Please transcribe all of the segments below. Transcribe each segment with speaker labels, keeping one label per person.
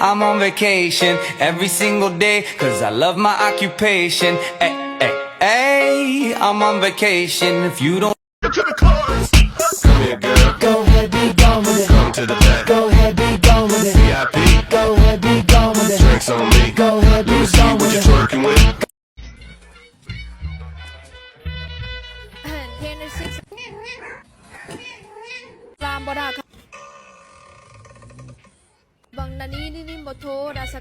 Speaker 1: I'm on vacation every single day, cause I love my occupation. Ay, ay, ay, I'm on vacation. If you don't
Speaker 2: to the chorus. Come here, girl.
Speaker 3: Go ahead, be gone with it.
Speaker 2: Come to the back.
Speaker 3: Go ahead, be gone with it.
Speaker 2: VIP.
Speaker 3: Go ahead, be gone with it.
Speaker 2: Drinks on me.
Speaker 3: Go ahead, be
Speaker 2: Let me see
Speaker 3: gone
Speaker 2: what
Speaker 3: with
Speaker 2: you're
Speaker 3: it.
Speaker 2: twerking with.
Speaker 4: Bang nanininim mo to nasa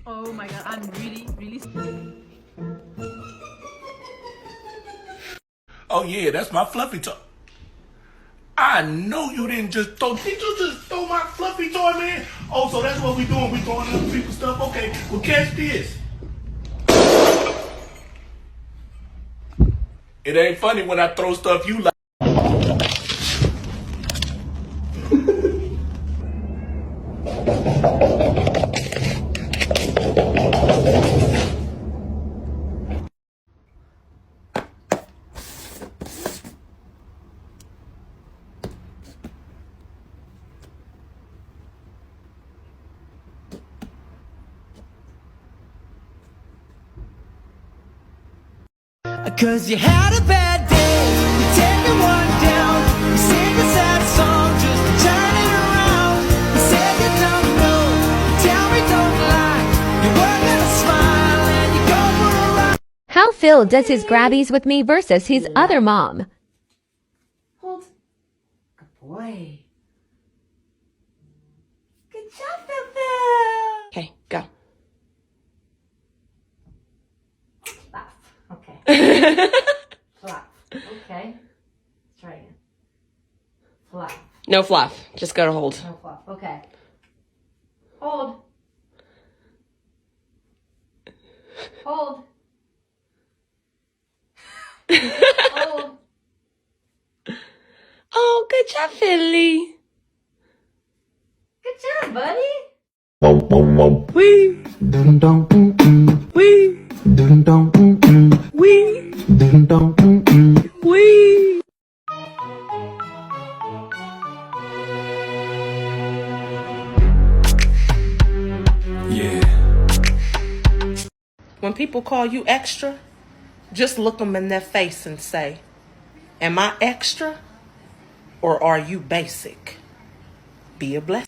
Speaker 5: Oh my god, I'm really
Speaker 2: Oh yeah, that's my fluffy toy. I know you didn't just throw. Did you just throw my fluffy toy, man? Oh, so that's what we doing. We throwing other people's stuff. Okay, well catch this. It ain't funny when I throw stuff you like.
Speaker 1: Cause you had a bad day, you take one down, you sing a sad song just to turn it around. You said you don't know, tell me don't lie, you were gonna smile and you go for a ride.
Speaker 6: How Phil does his grabbies with me versus his other mom.
Speaker 5: hold. Good boy. Good job, Phil.
Speaker 7: Okay, go.
Speaker 5: Laugh. Okay. Flap. Okay. Let's try again. Flap.
Speaker 7: No fluff. Just go to hold.
Speaker 5: No flap. Okay. Hold. Hold. Hold.
Speaker 7: Oh, good job, Philly.
Speaker 5: Good job, buddy.
Speaker 2: Yeah.
Speaker 8: When people call you extra, just look them in their face and say, am I extra or are you basic? Be a blessing.